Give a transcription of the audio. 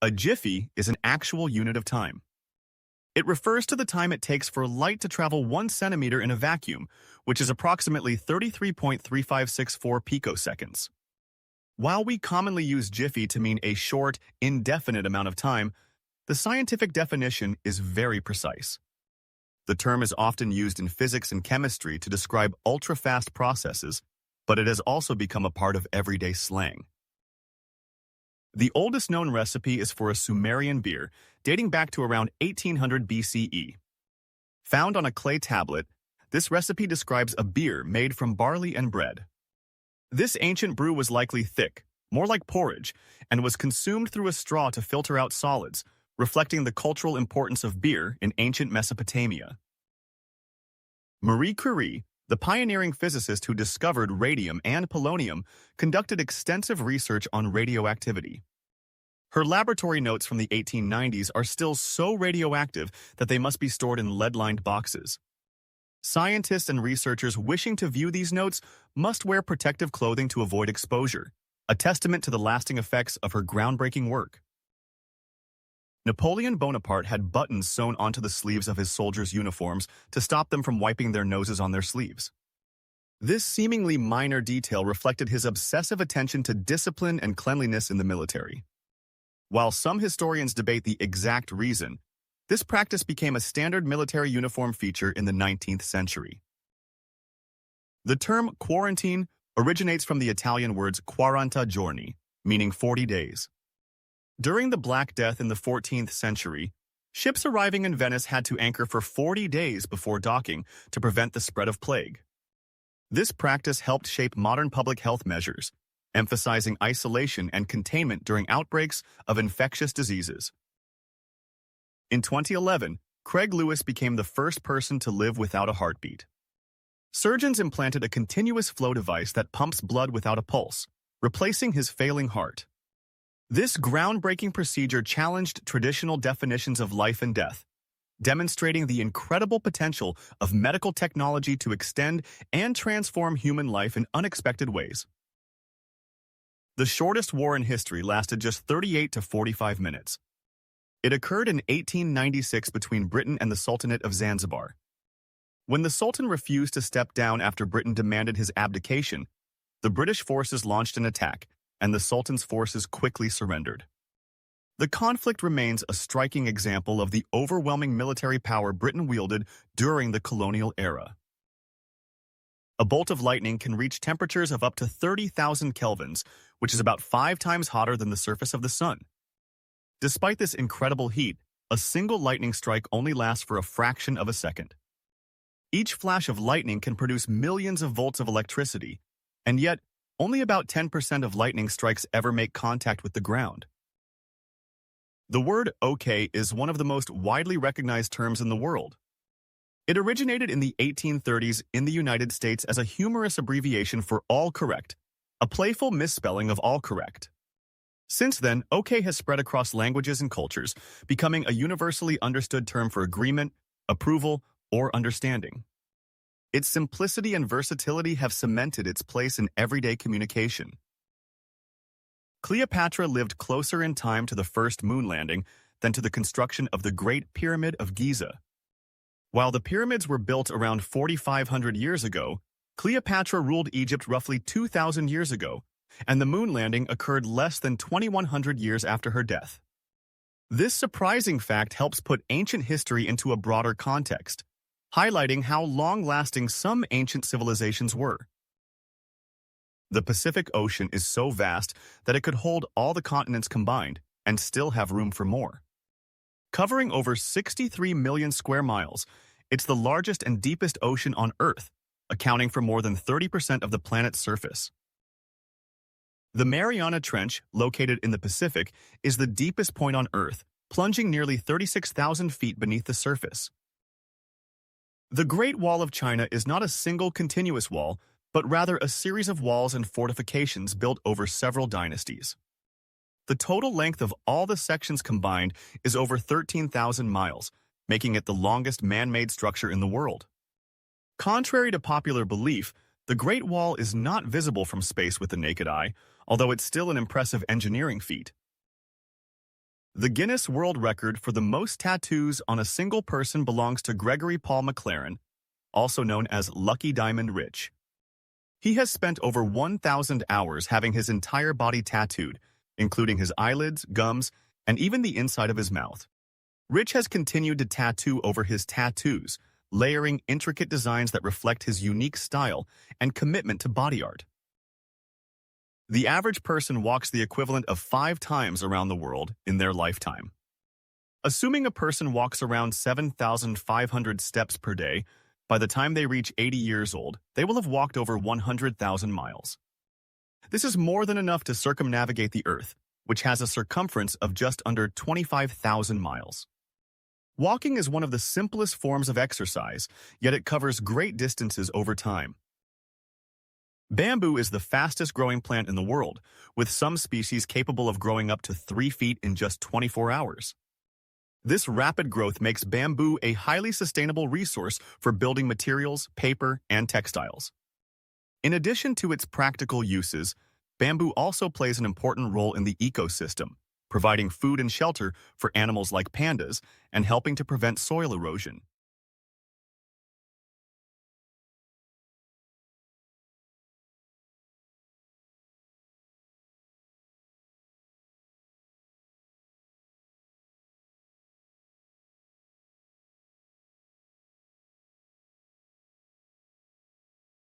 A jiffy is an actual unit of time. It refers to the time it takes for light to travel 1 centimeter in a vacuum, which is approximately 33.3564 picoseconds. While we commonly use jiffy to mean a short, indefinite amount of time, the scientific definition is very precise. The term is often used in physics and chemistry to describe ultra-fast processes, but it has also become a part of everyday slang. The oldest known recipe is for a Sumerian beer, dating back to around 1800 BCE. Found on a clay tablet, this recipe describes a beer made from barley and bread. This ancient brew was likely thick, more like porridge, and was consumed through a straw to filter out solids, reflecting the cultural importance of beer in ancient Mesopotamia. Marie Curie, the pioneering physicist who discovered radium and polonium, conducted extensive research on radioactivity. Her laboratory notes from the 1890s are still so radioactive that they must be stored in lead-lined boxes. Scientists and researchers wishing to view these notes must wear protective clothing to avoid exposure, a testament to the lasting effects of her groundbreaking work. Napoleon Bonaparte had buttons sewn onto the sleeves of his soldiers' uniforms to stop them from wiping their noses on their sleeves. This seemingly minor detail reflected his obsessive attention to discipline and cleanliness in the military. While some historians debate the exact reason, this practice became a standard military uniform feature in the 19th century. The term quarantine originates from the Italian words quaranta giorni, meaning 40 days. During the Black Death in the 14th century, ships arriving in Venice had to anchor for 40 days before docking to prevent the spread of plague. This practice helped shape modern public health measures, emphasizing isolation and containment during outbreaks of infectious diseases. In 2011, Craig Lewis became the first person to live without a heartbeat. Surgeons implanted a continuous flow device that pumps blood without a pulse, replacing his failing heart. This groundbreaking procedure challenged traditional definitions of life and death, demonstrating the incredible potential of medical technology to extend and transform human life in unexpected ways. The shortest war in history lasted just 38 to 45 minutes. It occurred in 1896 between Britain and the Sultanate of Zanzibar. When the Sultan refused to step down after Britain demanded his abdication, the British forces launched an attack, and the Sultan's forces quickly surrendered. The conflict remains a striking example of the overwhelming military power Britain wielded during the colonial era. A bolt of lightning can reach temperatures of up to 30,000 kelvins, which is about 5 times hotter than the surface of the sun. Despite this incredible heat, a single lightning strike only lasts for a fraction of a second. Each flash of lightning can produce millions of volts of electricity, and yet, only about 10% of lightning strikes ever make contact with the ground. The word OK is one of the most widely recognized terms in the world. It originated in the 1830s in the United States as a humorous abbreviation for all correct, a playful misspelling of all correct. Since then, OK has spread across languages and cultures, becoming a universally understood term for agreement, approval, or understanding. Its simplicity and versatility have cemented its place in everyday communication. Cleopatra lived closer in time to the first moon landing than to the construction of the Great Pyramid of Giza. While the pyramids were built around 4,500 years ago, Cleopatra ruled Egypt roughly 2,000 years ago, and the moon landing occurred less than 2,100 years after her death. This surprising fact helps put ancient history into a broader context, highlighting how long-lasting some ancient civilizations were. The Pacific Ocean is so vast that it could hold all the continents combined and still have room for more. Covering over 63 million square miles, it's the largest and deepest ocean on Earth, accounting for more than 30% of the planet's surface. The Mariana Trench, located in the Pacific, is the deepest point on Earth, plunging nearly 36,000 feet beneath the surface. The Great Wall of China is not a single continuous wall, but rather a series of walls and fortifications built over several dynasties. The total length of all the sections combined is over 13,000 miles, making it the longest man-made structure in the world. Contrary to popular belief, the Great Wall is not visible from space with the naked eye, although it's still an impressive engineering feat. The Guinness World Record for the most tattoos on a single person belongs to Gregory Paul McLaren, also known as Lucky Diamond Rich. He has spent over 1,000 hours having his entire body tattooed, including his eyelids, gums, and even the inside of his mouth. Rich has continued to tattoo over his tattoos, layering intricate designs that reflect his unique style and commitment to body art. The average person walks the equivalent of 5 times around the world in their lifetime. Assuming a person walks around 7,500 steps per day, by the time they reach 80 years old, they will have walked over 100,000 miles. This is more than enough to circumnavigate the Earth, which has a circumference of just under 25,000 miles. Walking is one of the simplest forms of exercise, yet it covers great distances over time. Bamboo is the fastest growing plant in the world, with some species capable of growing up to 3 feet in just 24 hours. This rapid growth makes bamboo a highly sustainable resource for building materials, paper, and textiles. In addition to its practical uses, bamboo also plays an important role in the ecosystem, providing food and shelter for animals like pandas and helping to prevent soil erosion.